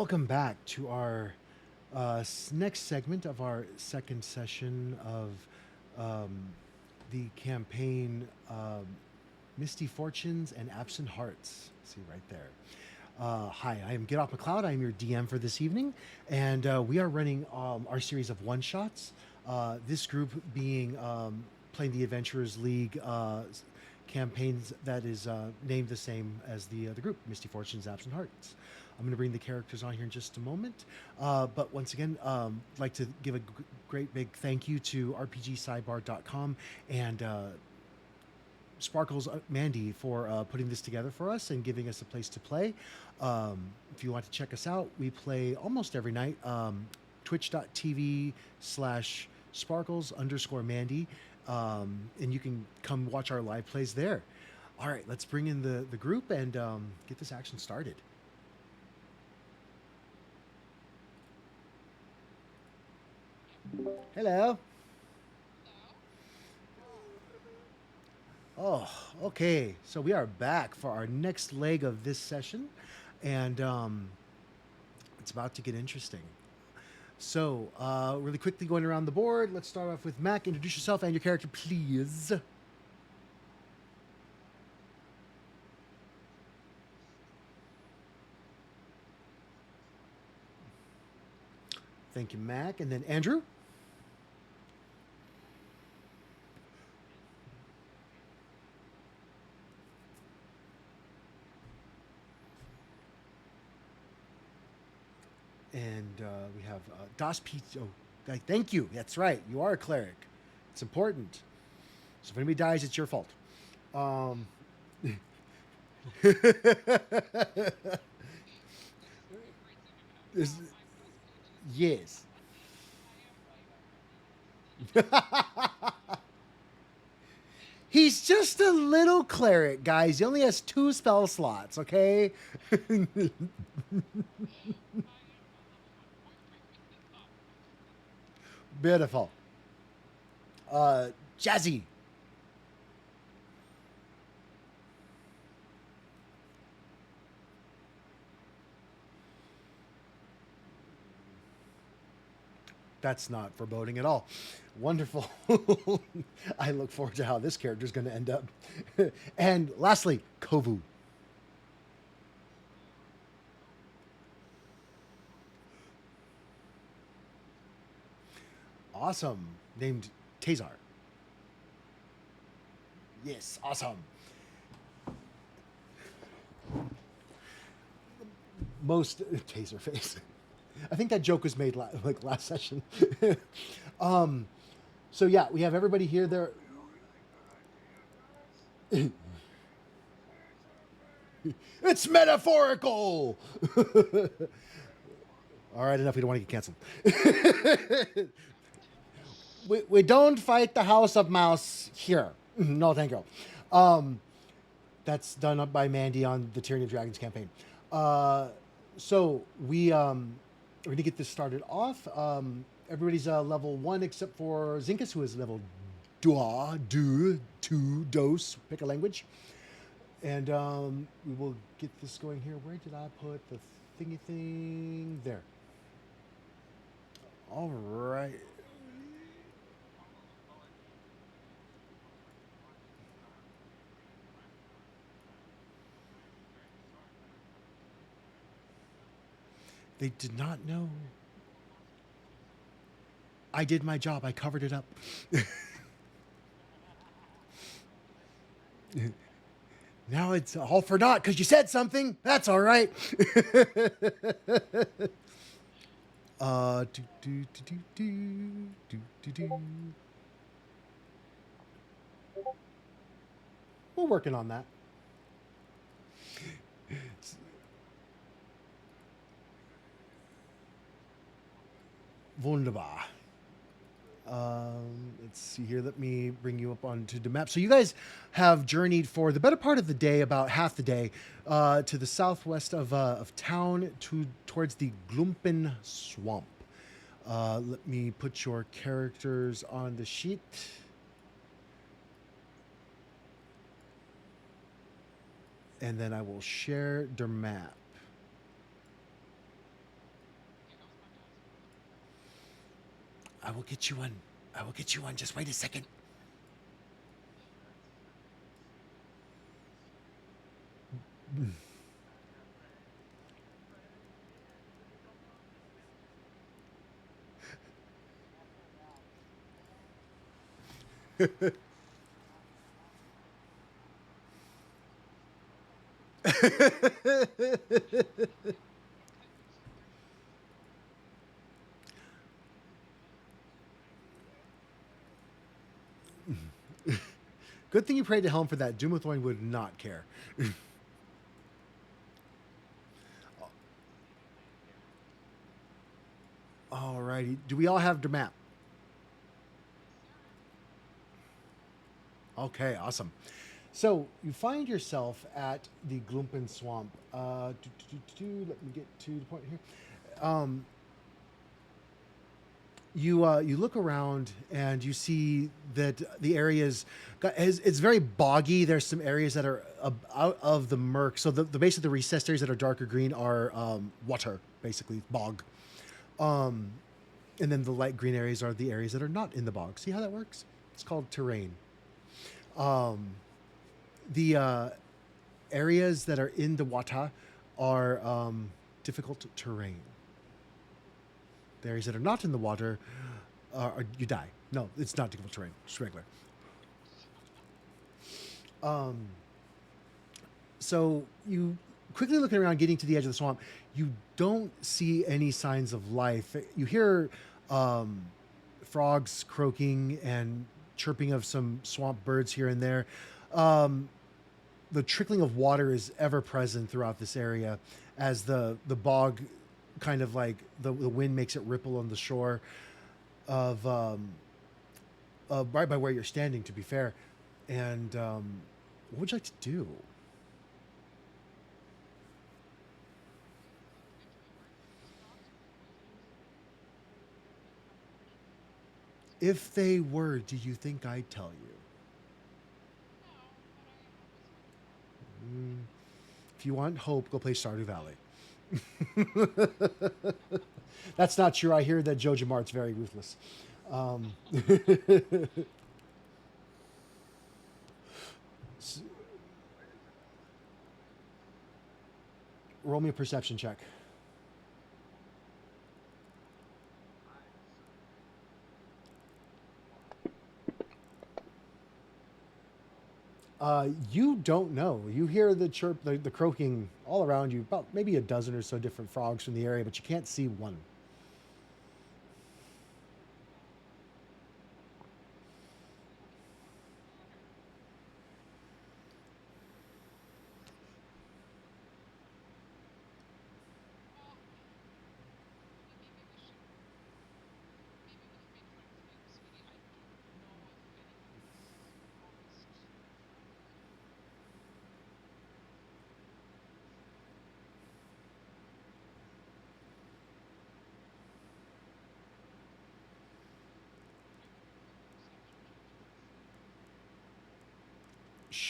Welcome back to our next segment of our second session of the campaign Misty Fortunes and Absent Hearts. See right there. Hi, I am Get Off McCloud. I am your DM for this evening, and we are running our series of one shots. This group being playing the Adventurers League campaigns that is named the same as the group, Misty Fortunes, Absent Hearts. I'm going to bring the characters on here in just a moment. But once again, I'd like to give a great big thank you to RPGsidebar.com and Sparkles Mandy for putting this together for us and giving us a place to play. If you want to check us out, we play almost every night. Twitch.tv/sparkles_Mandy. And you can come watch our live plays there. All right, let's bring in the group and get this action started. Hello. Oh, okay. So we are back for our next leg of this session, and it's about to get interesting. So, really quickly going around the board, let's start off with Mac. Introduce yourself and your character, please. Thank you, Mac. And then Andrew. And we have Das P. Oh, thank you. That's right. You are a cleric. It's important. So if anybody dies, it's your fault. Um, This- yes. He's just a little cleric, guys. He only has 2 spell slots, okay? Beautiful. Jazzy. That's not foreboding at all. Wonderful. I look forward to how this character is going to end up. And lastly, Kovu. Awesome. Named Tazar. Yes, awesome. Most taser face. I think that joke was made like last session. um, so yeah, we have everybody here. There, it's metaphorical. All right, enough. We don't want to get canceled. We don't fight the House of Mouse here. No, thank you. Um, that's done up by Mandy on the Tyranny of Dragons campaign. So we're gonna get this started off. Everybody's level 1 except for Zinkus, who is level two, dos. Pick a language, and we will get this going here. Where did I put the thingy thing? There. All right. They did not know. I did my job. I covered it up. Now it's all for naught because you said something. That's all right. Do, do, do, do, do, do, do, do. We're working on that. Wunderbar. Let's see here. Let me bring you up onto the map. So you guys have journeyed for the better part of the day, about half the day, to the southwest of town, towards the Glumpen Swamp. Let me put your characters on the sheet. And then I will share their map. I will get you one. I will get you one. Just wait a second. Good thing you prayed to Helm for that. Doomethorn would not care. Alrighty. Do we all have the map? Okay, awesome. So you find yourself at the Glumpen Swamp. Let me get to the point here. Um, you look around and you see that the areas it's very boggy. There's some areas that are out of the murk. So the basically the recessed areas that are darker green are water, basically bog. Um, and then the light green areas are the areas that are not in the bog. See how that works? It's called terrain. Um, the areas that are in the water are difficult terrain. The areas that are not in the water, you die. No, it's not difficult terrain. It's regular. Um, so you quickly looking around, getting to the edge of the swamp, you don't see any signs of life. You hear um, frogs croaking and chirping of some swamp birds here and there. Um, the trickling of water is ever present throughout this area as the bog kind of like the wind makes it ripple on the shore of right by where you're standing, to be fair. And what would you like to do? If they were, do you think I'd tell you? Mm, if you want hope, go play Stardew Valley. That's not true. I hear that Joe Jamart's very ruthless. Um, roll me a perception check. You don't know. You hear the chirp, the croaking all around you, about maybe a dozen or so different frogs from the area, but you can't see one.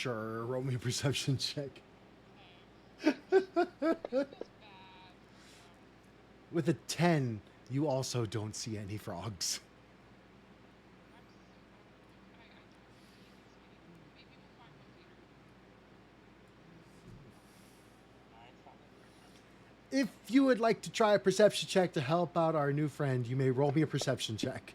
Sure, roll me a perception check. With a 10, you also don't see any frogs. If you would like to try a perception check to help out our new friend, you may roll me a perception check.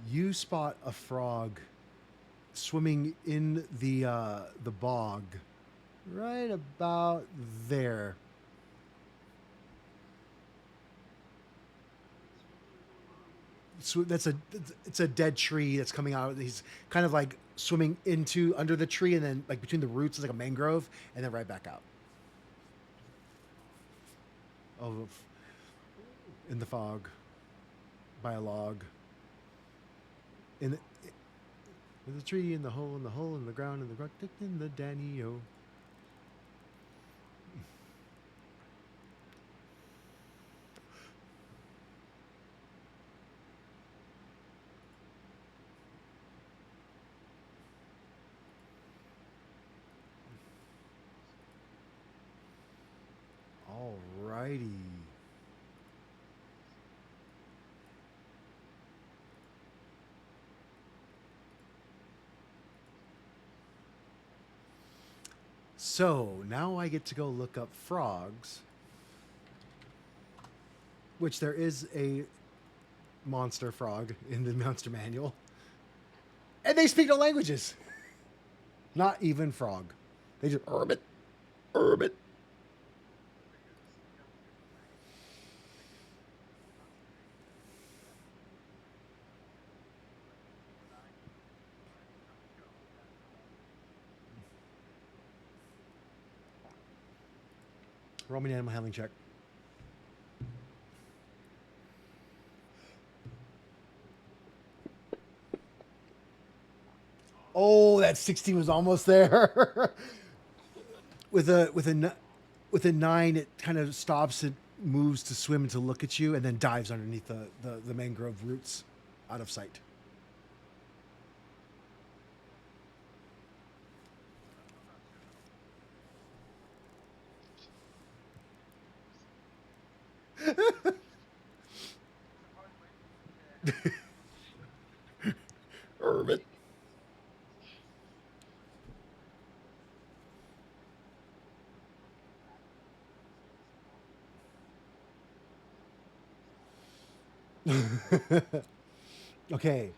You spot a frog swimming in the bog, right about there. So that's a it's a dead tree that's coming out. He's kind of like swimming into under the tree, and then like between the roots is like a mangrove, and then right back out. Oh, in the fog, by a log, in the, in the tree, in the hole, in the hole, in the ground, in the ground, in the Danny-o. righty. So now I get to go look up frogs, which there is a monster frog in the monster manual, and they speak no languages. Not even frog. They just urbit, urbit. Roll me an animal handling check. Oh, that 16 was almost there. With a 9, it kind of stops. It moves to swim to look at you, and then dives underneath the mangrove roots, out of sight. Urbit. Okay.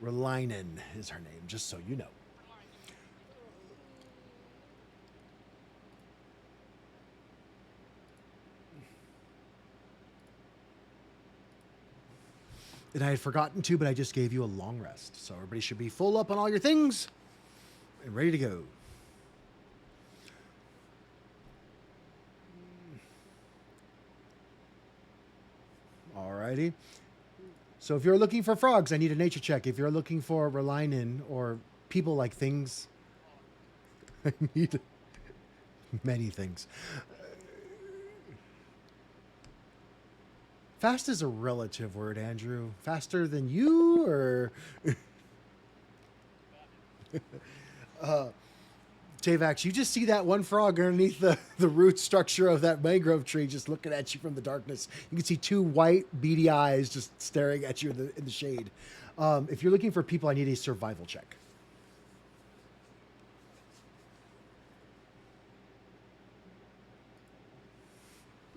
Relinen is her name, just so you know. And I had forgotten to, but I just gave you a long rest. So everybody should be full up on all your things and ready to go. Alrighty. So if you're looking for frogs, I need a nature check. If you're looking for Relinin or people like things, I need many things. Fast is a relative word, Andrew. Faster than you, or Jvax, you just see that one frog underneath the root structure of that mangrove tree just looking at you from the darkness. You can see two white, beady eyes just staring at you in the shade. If you're looking for people, I need a survival check.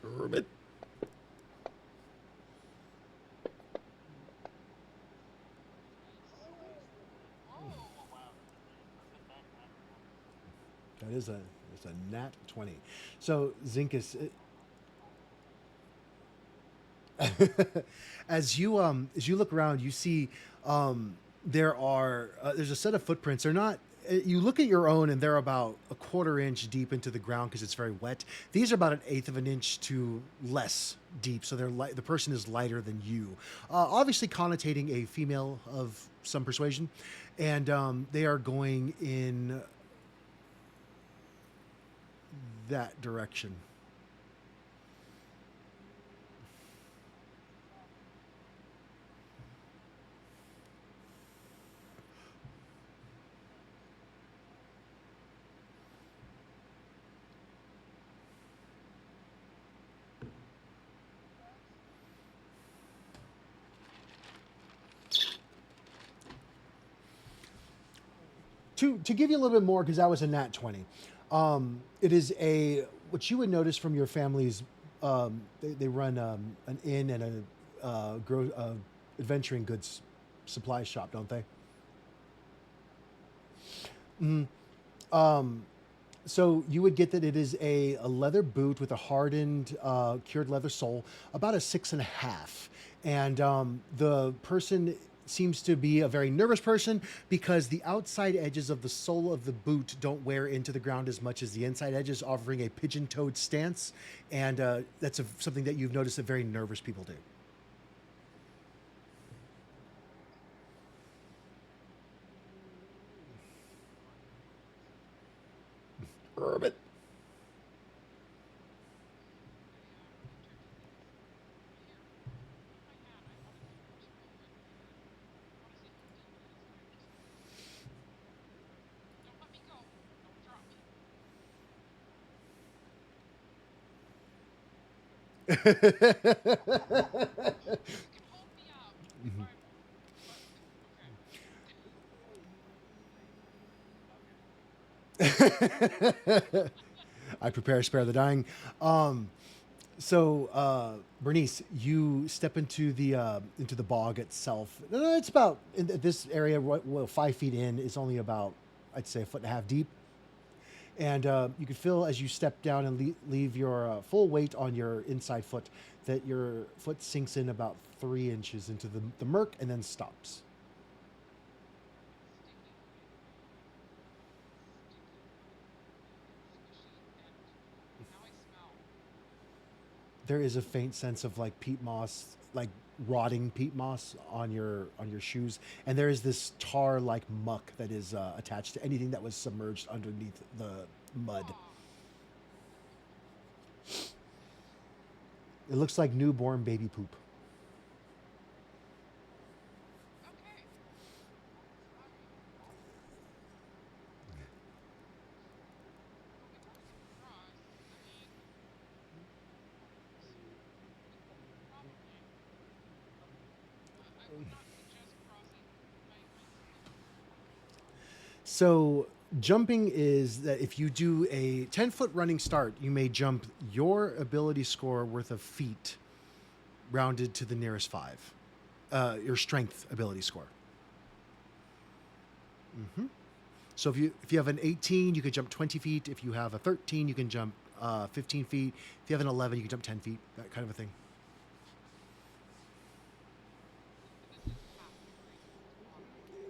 Hermit. That is it's a nat 20. So Zinkus, as you look around, you see there's a set of footprints. They're not. You look at your own, and they're about a quarter inch deep into the ground because it's very wet. These are about an eighth of an inch to less deep, so the person is lighter than you. Obviously, connotating a female of some persuasion, and they are going in that direction. To give you a little bit more, because that was a nat 20. It is a what you would notice from your family's. They run an inn and adventuring goods supply shop, don't they? So you would get that it is a leather boot with a hardened, cured leather sole, about a 6.5. And the person seems to be a very nervous person because the outside edges of the sole of the boot don't wear into the ground as much as the inside edges, offering a pigeon-toed stance. And that's something that you've noticed that very nervous people do. Herbit. I prepare, spare the dying. Um, Bernice, you step into the bog itself. It's about in this area. Well, 5 feet in is only about, I'd say, a foot and a half deep. And you can feel as you step down and leave your full weight on your inside foot that your foot sinks in about 3 inches into the murk and then stops. There is a faint sense of like peat moss, like rotting peat moss on your shoes, and there is this tar like muck that is attached to anything that was submerged underneath the mud. It looks like newborn baby poop. So jumping is that if you do a 10-foot running start, you may jump your ability score worth of feet rounded to the nearest five. Your strength ability score. So if you have an 18, you can jump 20 feet. If you have a 13, you can jump 15 feet. If you have an 11, you can jump 10 feet. That kind of a thing.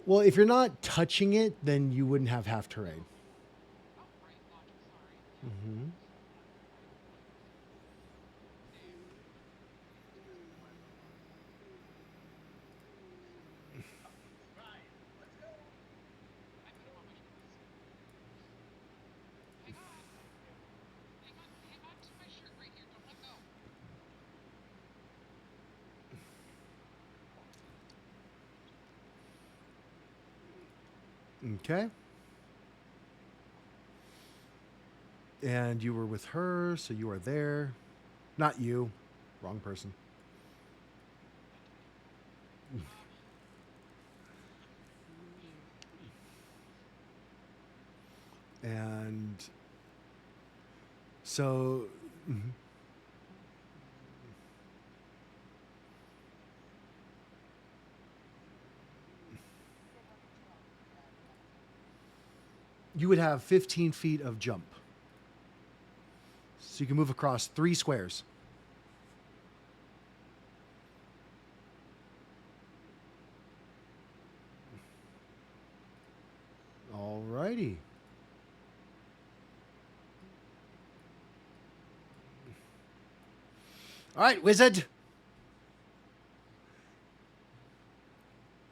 Well, if you're not touching it, then you wouldn't have half terrain. Hmm. Okay. And you were with her, so you are there. Not you. Wrong person. And so mhm. You would have 15 feet of jump. So you can move across 3 squares. Alrighty. All right, wizard.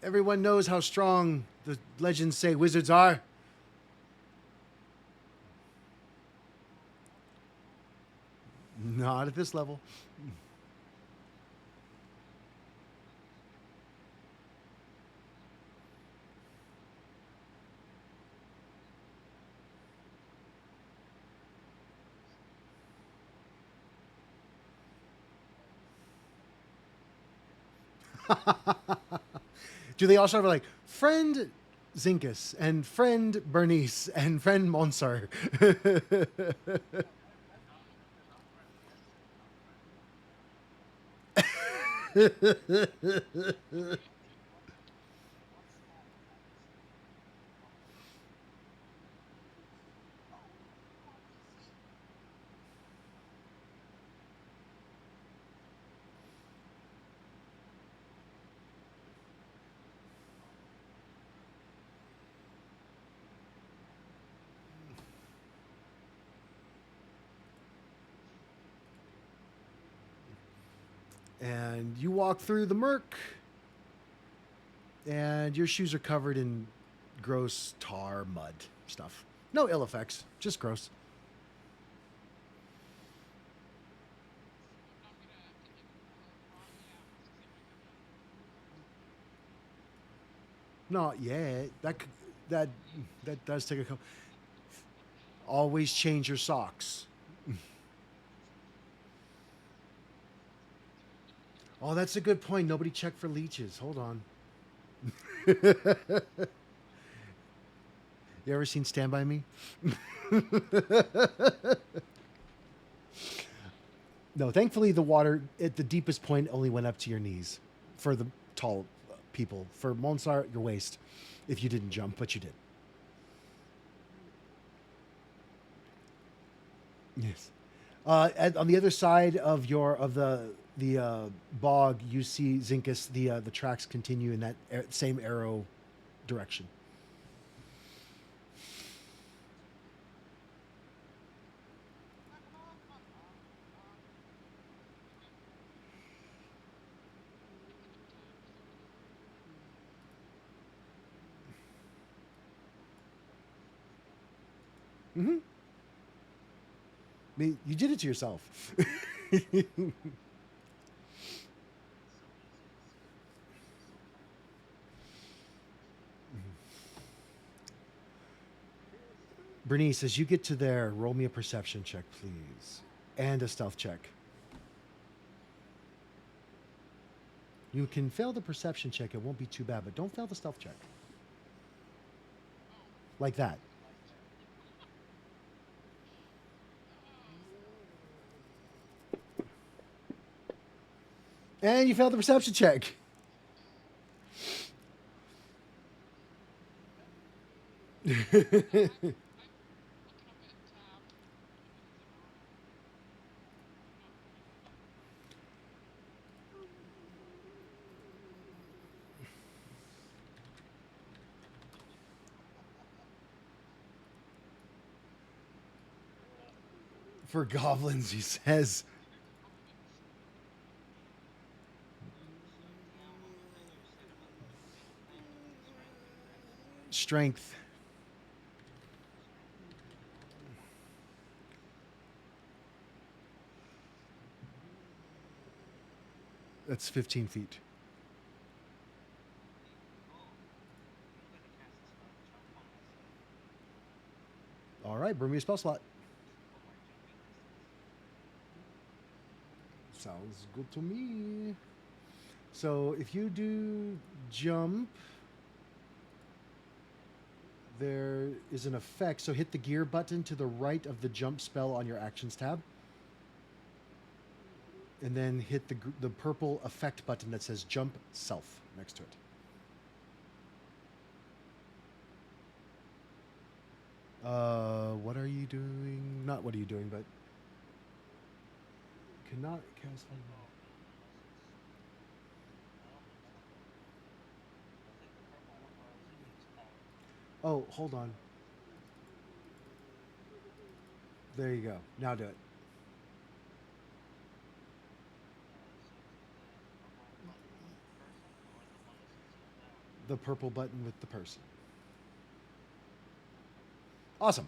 Everyone knows how strong the legends say wizards are. Not at this level. Do they also have like friend Zinkus and friend Bernice and friend Monsar? And you walk through the murk, and your shoes are covered in gross tar, mud stuff. No ill effects, just gross. Not yet. That that does take a couple. Always change your socks. Oh, that's a good point. Nobody checked for leeches. Hold on. You ever seen Stand By Me? No, thankfully the water at the deepest point only went up to your knees for the tall people. For Monsar, your waist, if you didn't jump, but you did. Yes. On the other side of the bog, you see Zinkus. The tracks continue in that same arrow direction. Hmm. I mean, you did it to yourself. Bernice, as you get to there, roll me a perception check, please, and a stealth check. You can fail the perception check; it won't be too bad, but don't fail the stealth check like that. And you failed the perception check. For goblins, he says. Strength. That's 15 feet. All right, bring me a spell slot. Sounds good to me. So if you do jump, there is an effect. So hit the gear button to the right of the jump spell on your actions tab, and then hit the purple effect button that says jump self next to it. What are you doing? Not what are you doing, but cannot cast. Oh, hold on. There you go. Now do it. The purple button with the person. Awesome.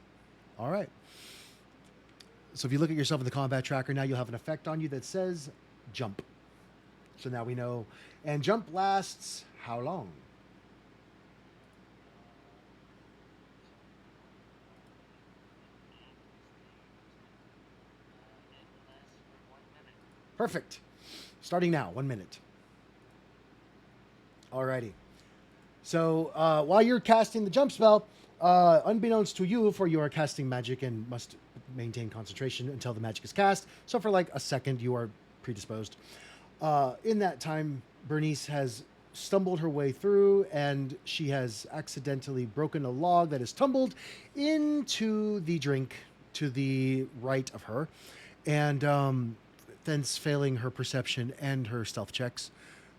All right. So if you look at yourself in the combat tracker now, you'll have an effect on you that says jump. So now we know. And jump lasts how long? Perfect. Starting now, 1 minute. Alrighty. So while you're casting the jump spell, unbeknownst to you, for you are casting magic and must maintain concentration until the magic is cast. So for like a second, you are predisposed. In that time, Bernice has stumbled her way through, and she has accidentally broken a log that has tumbled into the drink to the right of her, and thence failing her perception and her stealth checks.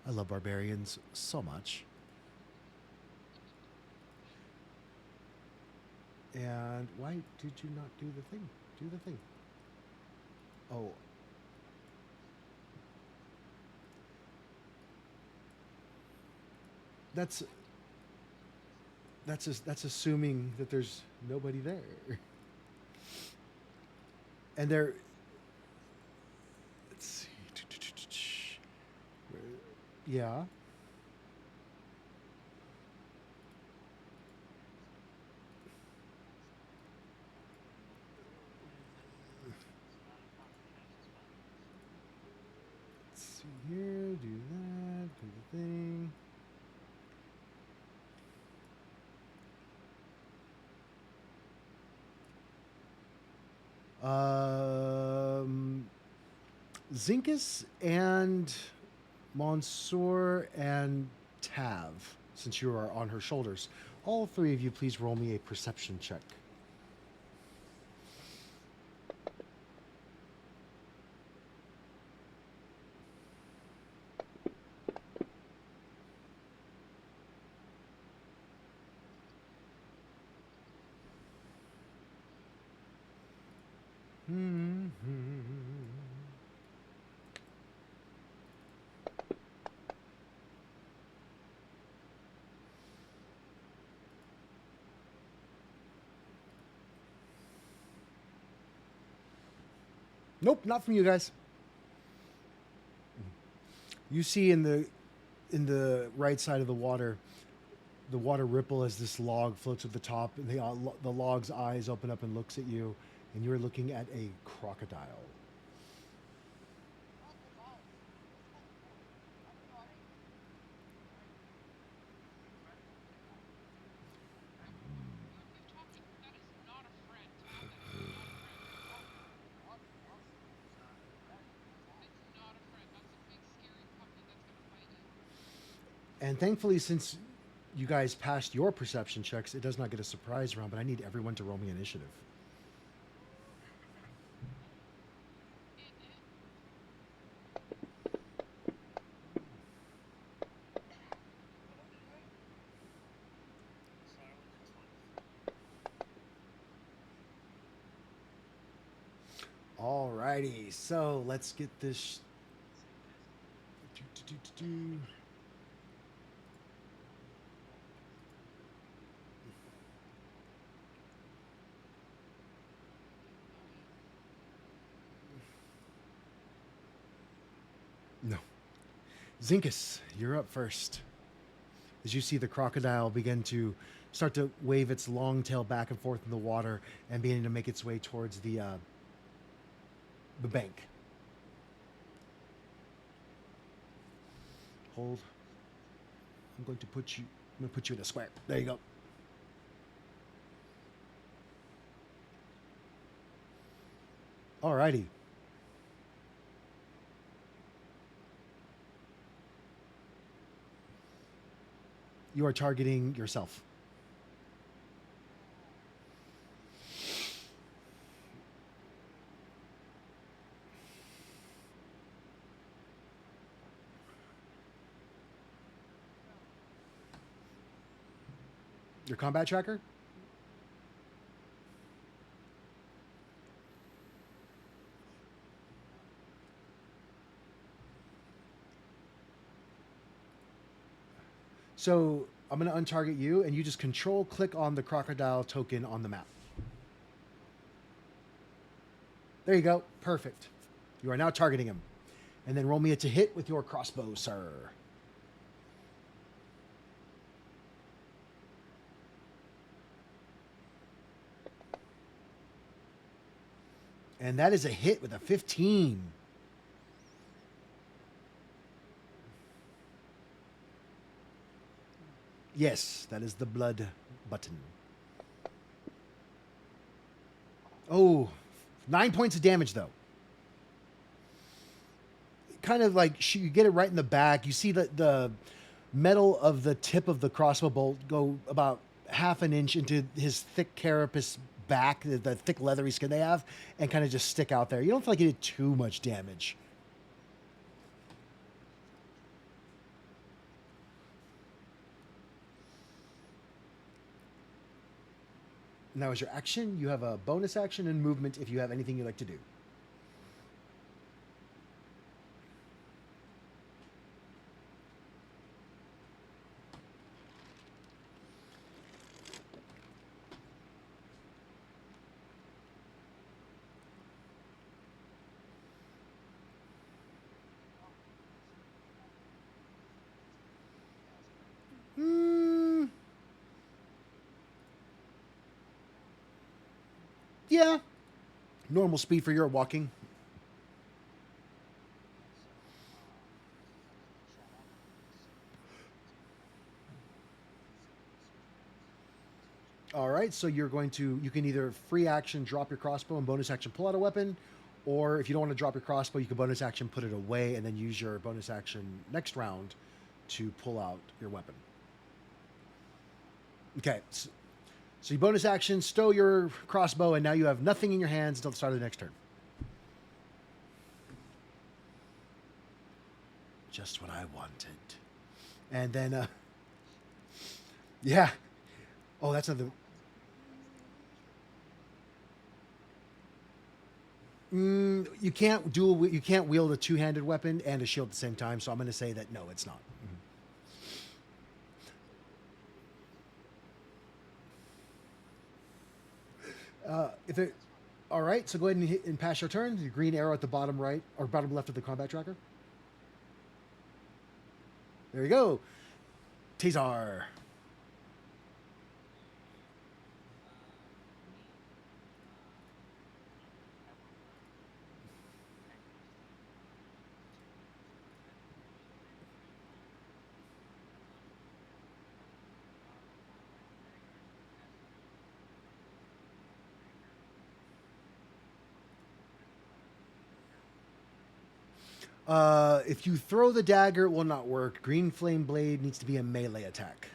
I love barbarians so much. And why did you not do the thing? Do the thing. Oh, that's that's assuming that there's nobody there. And there, let's see. Yeah. Let's see here. Um, Zinkus and Monsieur and Tav, since you are on her shoulders, all three of you, please roll me a perception check. Nope, not from you guys. You see in the right side of the water ripple as this log floats at the top, and the log's eyes open up and looks at you, and you're looking at a crocodile. And thankfully, since you guys passed your perception checks, it does not get a surprise round, but I need everyone to roll me initiative. Alrighty, so let's get this. No. Zinkus, you're up first. As you see the crocodile begin to start to wave its long tail back and forth in the water and beginning to make its way towards the bank. Hold. I'm going to put you in a square. There you go. Alrighty. You are targeting yourself. Your combat tracker? So I'm going to untarget you, and you just control click on the crocodile token on the map. There you go. Perfect. You are now targeting him. And then roll me a to hit with your crossbow, sir. And that is a hit with a 15. Yes, that is the blood button. Oh, 9 points of damage, though. Kind of like you get it right in the back. You see the metal of the tip of the crossbow bolt go about half an inch into his thick carapace back, the thick leathery skin they have, and kind of just stick out there. You don't feel like you did too much damage. And that was your action. You have a bonus action and movement if you have anything you'd like to do. Hmm. Yeah. Normal speed for your walking. All right, so you can either free action drop your crossbow and bonus action pull out a weapon, or if you don't want to drop your crossbow, you can bonus action put it away and then use your bonus action next round to pull out your weapon. Okay, so you bonus action, stow your crossbow, and now you have nothing in your hands until the start of the next turn. Just what I wanted. And then, yeah. Oh, that's another. You can't you can't wield a two-handed weapon and a shield at the same time. So I'm going to say that no, it's not. If it, all right. So go ahead and hit and pass your turn. The green arrow at the bottom right or bottom left of the combat tracker. There you go. Tazar. If you throw the dagger, it will not work. Green flame blade needs to be a melee attack.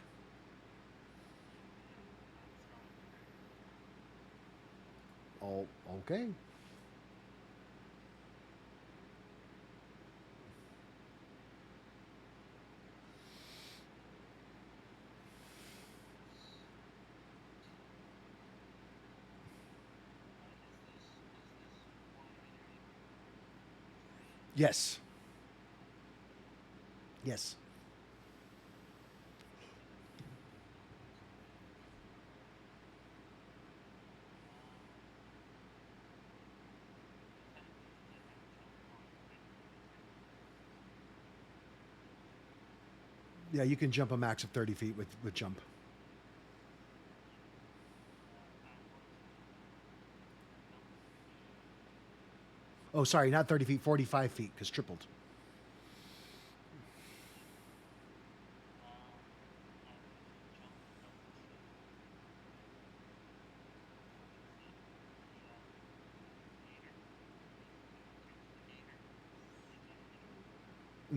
Oh, okay. Yes. Yes. Yeah, you can jump a max of 30 feet with jump. Oh, sorry, not 30 feet, 45 feet, because tripled.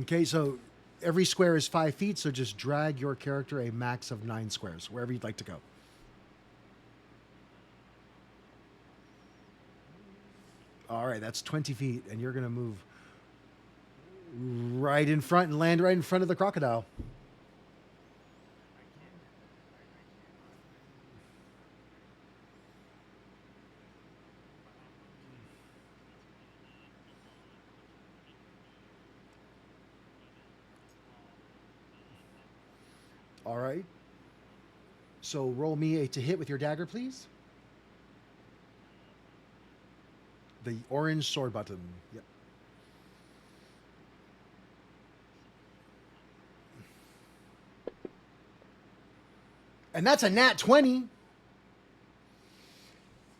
Okay, so every square is 5 feet, so just drag your character a max of 9 squares, wherever you'd like to go. All right, that's 20 feet, and you're going to move right in front and land right in front of the crocodile. All right. So roll me a to hit with your dagger, please. The orange sword button. Yep. And that's a nat 20.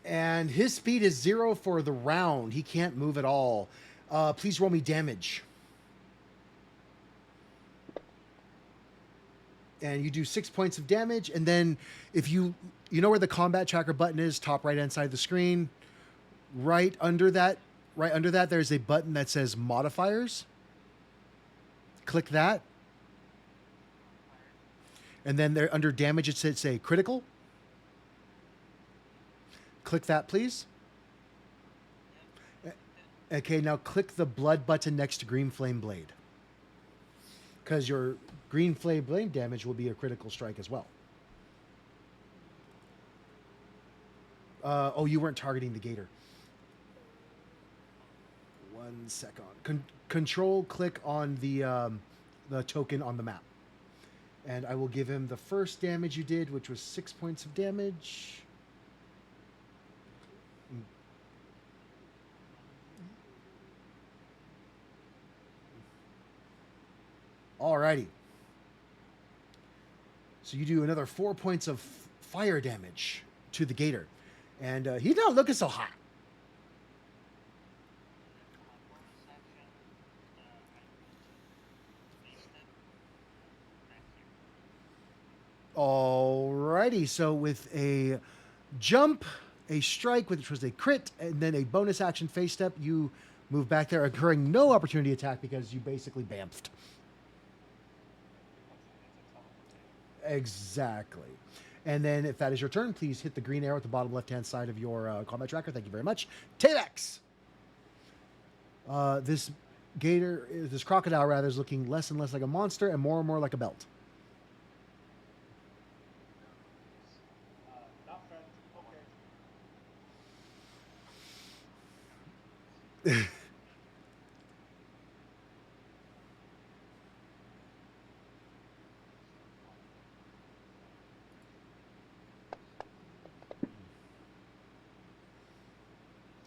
And his speed is 0 for the round. He can't move at all. Please roll me damage. And you do 6 points of damage. And then if you know where the combat tracker button is, top right hand side of the screen, right under that, there's a button that says modifiers. Click that. And then there under damage, it says say critical. Click that, please. Okay, now click the blood button next to green flame blade. Because your green flame blade damage will be a critical strike as well. Oh, you weren't targeting the gator. 1 second. Control click on the token on the map. And I will give him the first damage you did, which was 6 points of damage. Alrighty. So you do another 4 points of fire damage to the gator. And he's not looking so hot. Alrighty. Alrighty, so with a jump, a strike, which was a crit, and then a bonus action face step, you move back there, occurring no opportunity attack because you basically bamfed. Exactly. And then, if that is your turn, please hit the green arrow at the bottom left-hand side of your combat tracker. Thank you very much. Tavex! This gator, this crocodile rather, is looking less and less like a monster and more like a belt.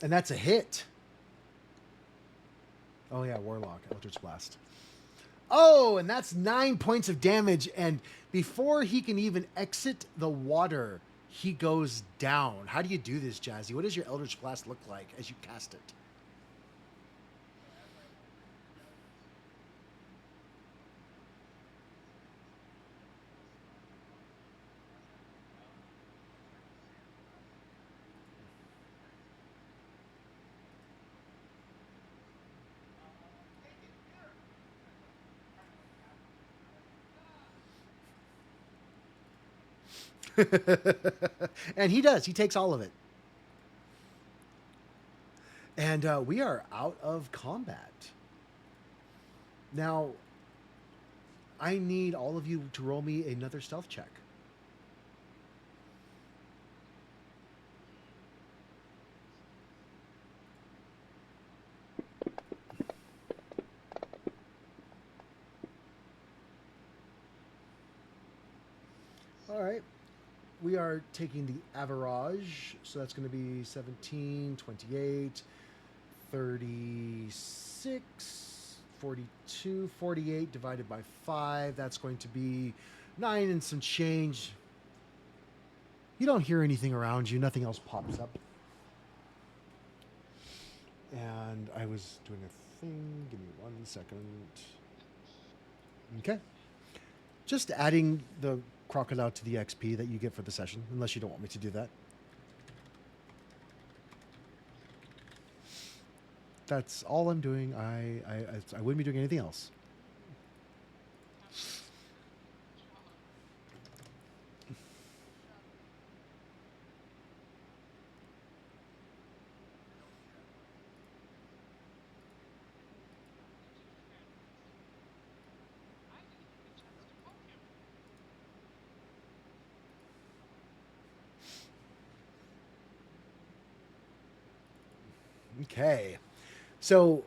And that's a hit. Oh yeah, Warlock, Eldritch Blast. Oh, and that's 9 points of damage. And before he can even exit the water, he goes down. How do you do this, Jazzy? What does your Eldritch Blast look like as you cast it? And he does. He takes all of it. And we are out of combat. Now, I need all of you to roll me another stealth check. All right. We are taking the average. So that's going to be 17, 28, 36, 42, 48 divided by 5. That's going to be 9 and some change. You don't hear anything around you. Nothing else pops up. And I was doing a thing. Give me 1 second. Okay. Just adding the crocodile to the XP that you get for the session, unless you don't want me to do that. That's all I'm doing. I wouldn't be doing anything else. Okay. So,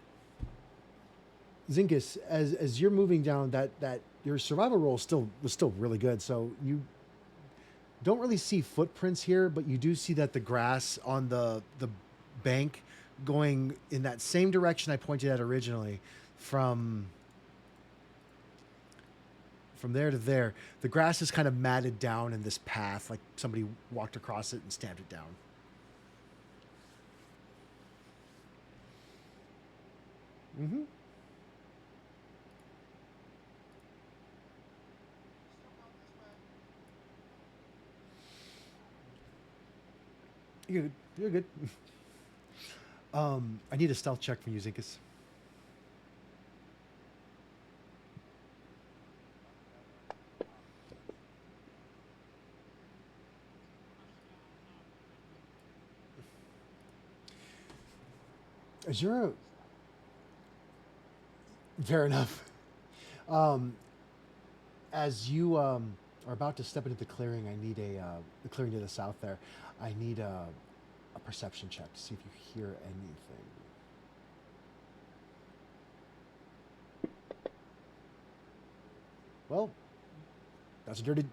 Zinkus, as you're moving down, that your survival roll was still really good. So you don't really see footprints here, but you do see that the grass on the bank going in that same direction I pointed at originally, from there to there, the grass is kind of matted down in this path, like somebody walked across it and stamped it down. Mm-hmm. You're good. You're good. I need a stealth check from you, Zinkus. Is your fair enough? Um, as you are about to step into the clearing, I need the clearing to the south there. I need a perception check to see if you hear anything. Well, that's a dirty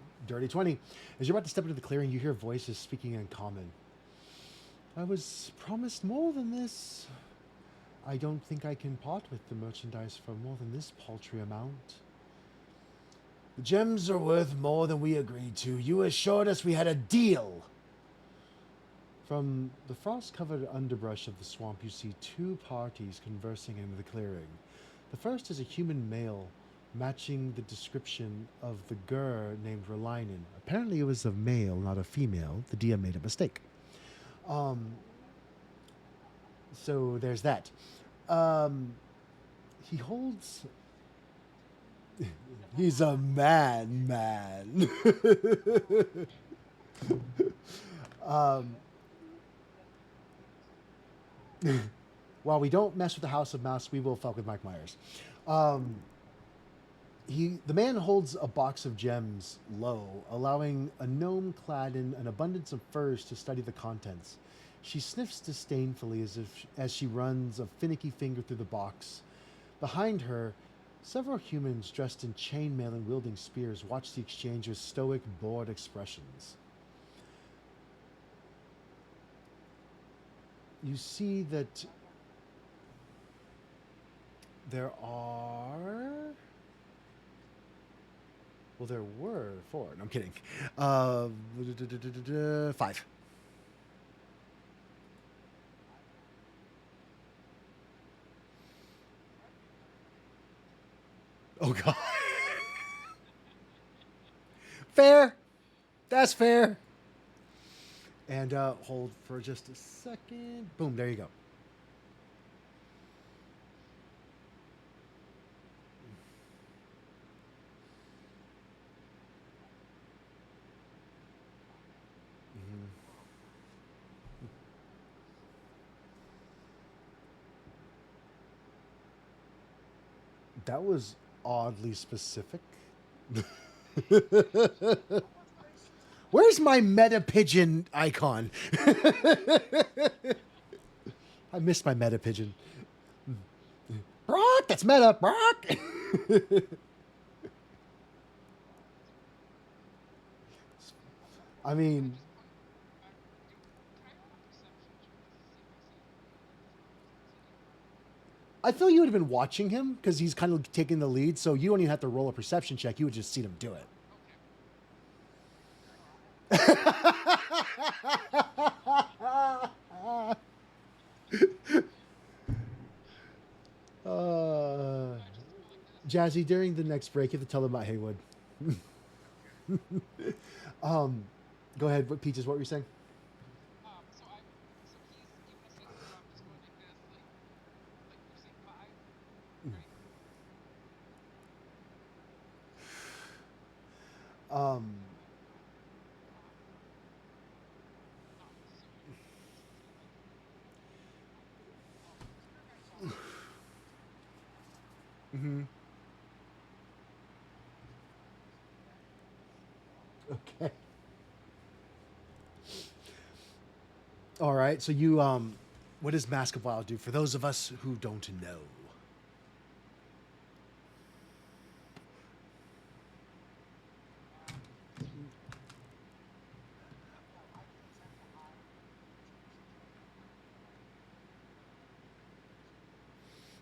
20. As you're about to step into the clearing, you hear voices speaking in common. I was promised more than this. I don't think I can part with the merchandise for more than this paltry amount. The gems are worth more than we agreed to. You assured us we had a deal. From the frost-covered underbrush of the swamp, you see two parties conversing in the clearing. The first is a human male matching the description of the girl named Relainen. Apparently, it was a male, not a female. The DM made a mistake. Um, so there's that. Um, he holds. He's a man. um, while we don't mess with the House of Mouse, we will fuck with Mike Myers. Um, the man holds a box of gems low, allowing a gnome clad in an abundance of furs to study the contents. She sniffs disdainfully as she runs a finicky finger through the box. Behind her, several humans dressed in chainmail and wielding spears watch the exchange with stoic, bored expressions. You see that there are. Well, there were four. No, I'm kidding. Five. Oh, God. Fair. That's fair. And hold for just a second. Boom, there you go. Mhm. That was oddly specific. Where's my meta pigeon icon? I missed my meta pigeon. Brock, that's meta, Brock. I mean, I feel you would have been watching him because he's kind of taking the lead, so you don't even have to roll a perception check. You would just see him do it. uh, Jazzy, during the next break, you have to tell them about Haywood. um, Go ahead. What Peaches? What were you saying? Um, mm-hmm. Okay. All right. So you what does Mask of Wild do for those of us who don't know?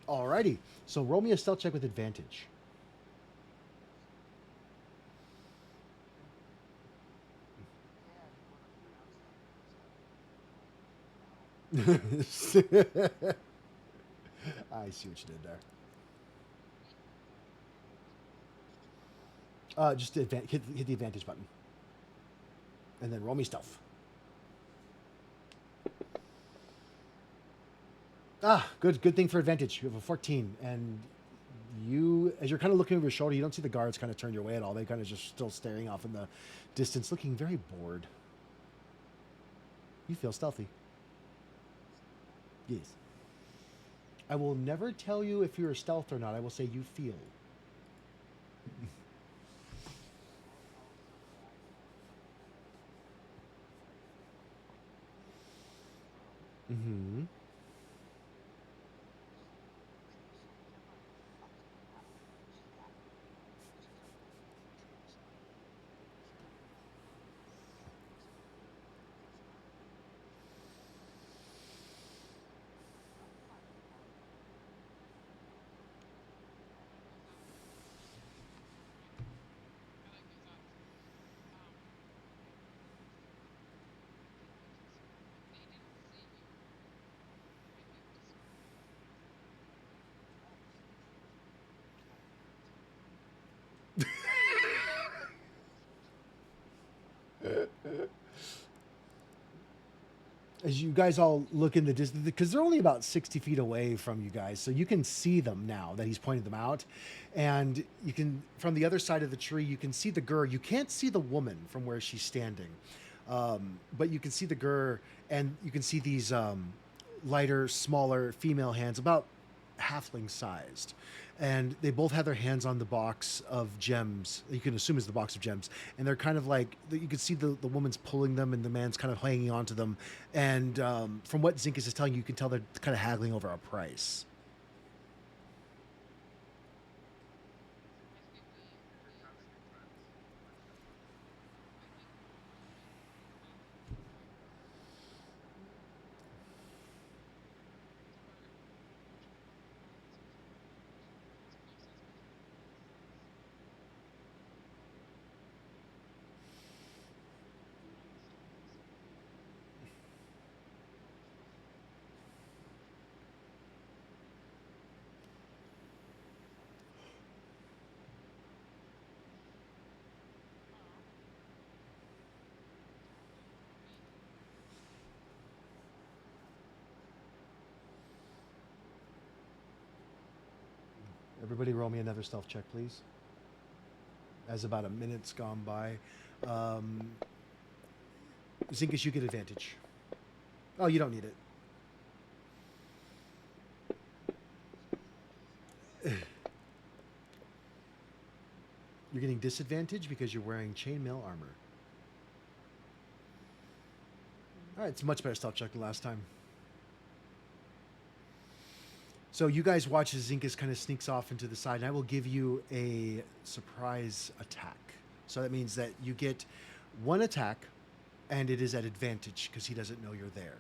Alrighty. So roll me a stealth check with advantage. I see what you did there. Just hit the advantage button, and then roll me stealth. Ah, good thing for advantage. You have a 14, and as you're kind of looking over your shoulder, you don't see the guards kind of turn your way at all. They kind of just still staring off in the distance, looking very bored. You feel stealthy. Yes. I will never tell you if you're stealth or not. I will say you feel. Mm-hmm. As you guys all look in the distance, because they're only about 60 feet away from you guys, so you can see them now that he's pointed them out. And you can, from the other side of the tree, you can see the gur. You can't see the woman from where she's standing, but you can see the gur, and you can see these lighter, smaller female hands, about halfling sized. And they both have their hands on the box of gems. You can assume is the box of gems, and they're kind of like you can see the woman's pulling them, and the man's kind of hanging on to them. And from what Zinkus is telling you, you can tell they're kind of haggling over a price. Everybody, roll me another stealth check, please. As about a minute's gone by, um, Zinkus, you get advantage. Oh, you don't need it. You're getting disadvantage because you're wearing chainmail armor. All right, it's a much better stealth check than last time. So you guys watch as Zinkus kind of sneaks off into the side, and I will give you a surprise attack. So that means that you get one attack, and it is at advantage because he doesn't know you're there.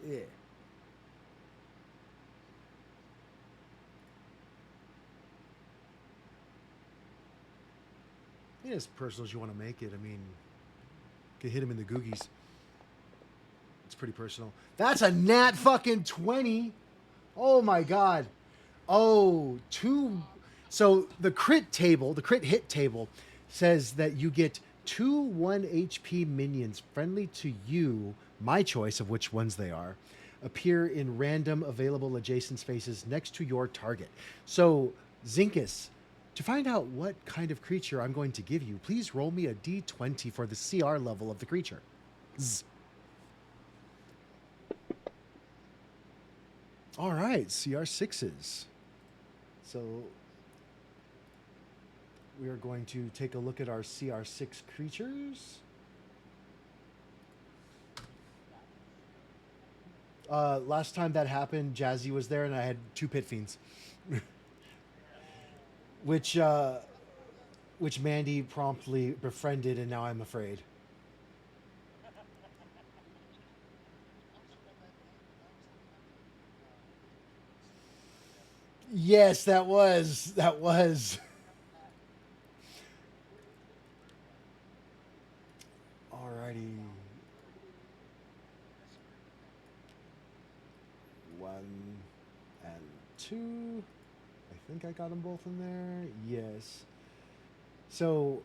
Yeah. Yeah, as personal as you want to make it. I mean, you can hit him in the googies. It's pretty personal. That's a nat fucking 20. Oh my god. Oh, two. So the crit table, the crit hit table, says that you get two 1 HP minions friendly to you, my choice of which ones they are, appear in random available adjacent spaces next to your target. So, Zinkus, to find out what kind of creature I'm going to give you, please roll me a d20 for the CR level of the creature. Zzz. All right, CR6s. So we are going to take a look at our CR6 creatures. Last time that happened, Jazzy was there, and I had two pit fiends, which which Mandy promptly befriended, and now I'm afraid. Yes, that was. Alrighty, one and two. I think I got them both in there. Yes. So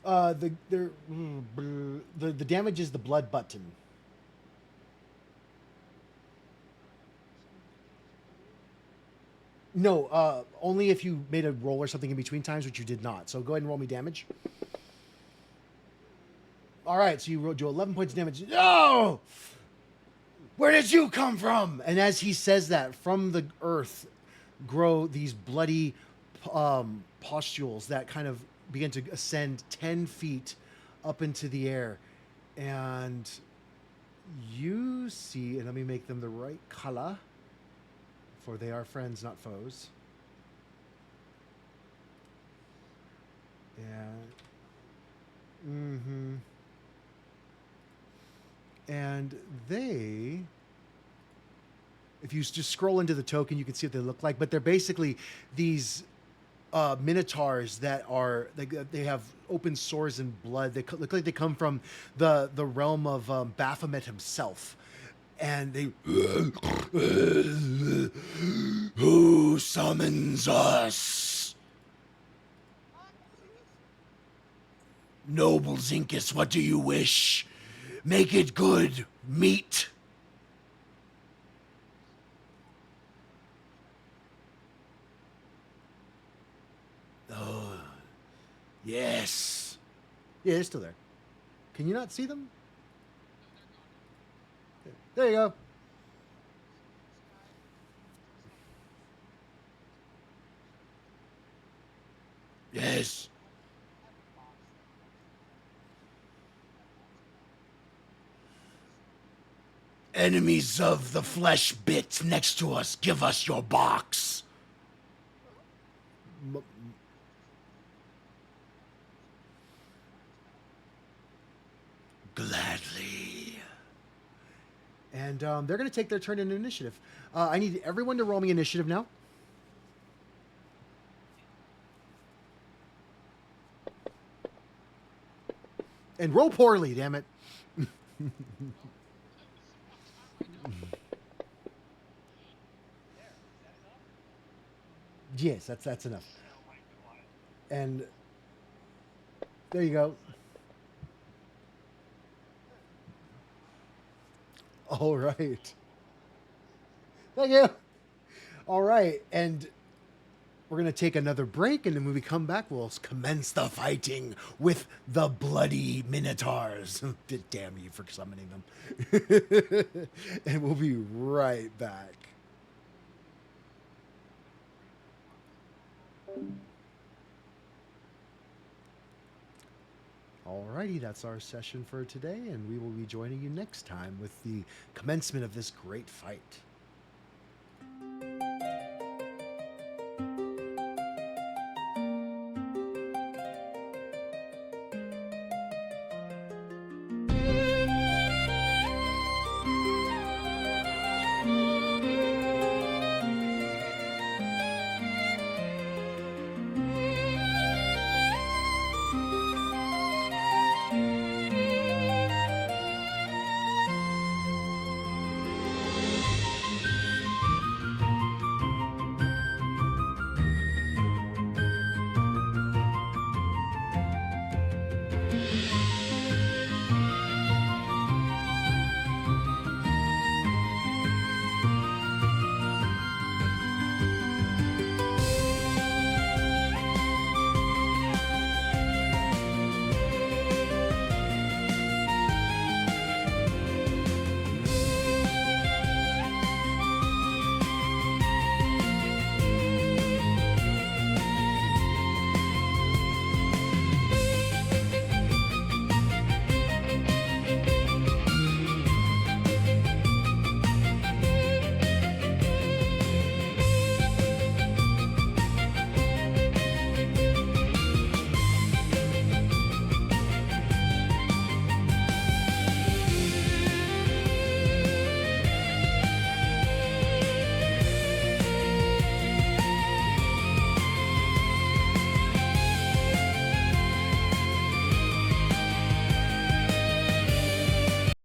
the damage is the blood button. No, only if you made a roll or something in between times, which you did not. So go ahead and roll me damage. All right, so you do 11 points of damage. No! Where did you come from? And as he says that, from the earth grow these bloody pustules that kind of begin to ascend 10 feet up into the air. And you see, and let me make them the right color, for they are friends, not foes. And, mm-hmm. And they, if you just scroll into the token, you can see what they look like. But they're basically these minotaurs that are they have open sores and blood. They look like they come from the realm of Baphomet himself, and they who summons us? Noble Zinkus, what do you wish? Make it good. Meat. Oh, yes. Yeah, they're still there. Can you not see them? There you go. Yes. Enemies of the flesh bit next to us, give us your box. M- Gladly. And they're going to take their turn in initiative. I need everyone to roll me initiative now. And roll poorly, damn it. Yes, that's enough. And there you go. All right. Thank you. All right. And we're going to take another break. And then when we come back, we'll commence the fighting with the bloody minotaurs. Damn you for summoning them. And we'll be right back. Alrighty, that's our session for today, and we will be joining you next time with the commencement of this great fight.